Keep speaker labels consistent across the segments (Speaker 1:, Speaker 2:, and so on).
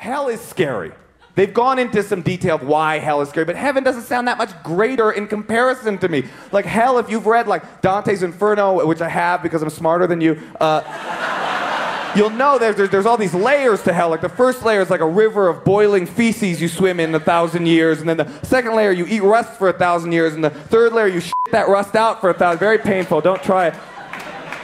Speaker 1: hell is scary. They've gone into some detail of why hell is scary, but heaven doesn't sound that much greater in comparison to me. Like hell, if you've read like Dante's Inferno, which I have because I'm smarter than you, you'll know there's all these layers to hell. Like the first layer is like a river of boiling feces you swim in 1,000 years, and then the second layer you eat rust for 1,000 years, and the third layer you shit that rust out for 1,000. Very painful. Don't try it.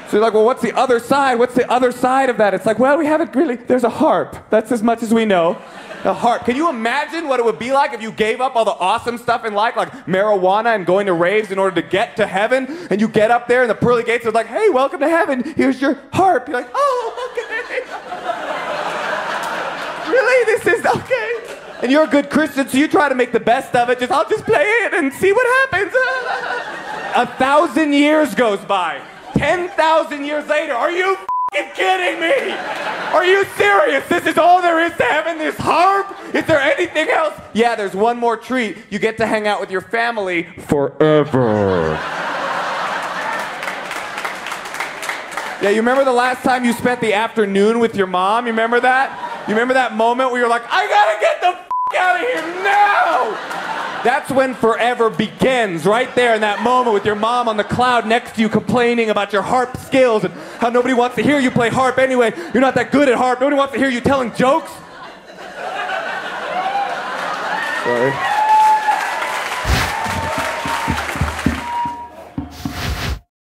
Speaker 1: So you're like, well, what's the other side? What's the other side of that? It's like, well, we haven't really. There's a harp. That's as much as we know. A harp. Can you imagine what it would be like if you gave up all the awesome stuff in life, like marijuana and going to raves in order to get to heaven, and you get up there and the pearly gates are like, hey, welcome to heaven, here's your harp. You're like, oh, okay. Really? This is okay. And you're a good Christian, so you try to make the best of it. I'll just play it and see what happens. 1,000 years goes by. 10,000 years later, are you kidding me? Are you serious? This is all there is to heaven? This harp? Is there anything else? Yeah, there's one more treat. You get to hang out with your family forever. Yeah, you remember the last time you spent the afternoon with your mom? You remember that? You remember that moment where you're like, I gotta get the out of here now! That's when forever begins, right there in that moment with your mom on the cloud next to you complaining about your harp skills and how nobody wants to hear you play harp anyway. You're not that good at harp. Nobody wants to hear you telling jokes. Sorry.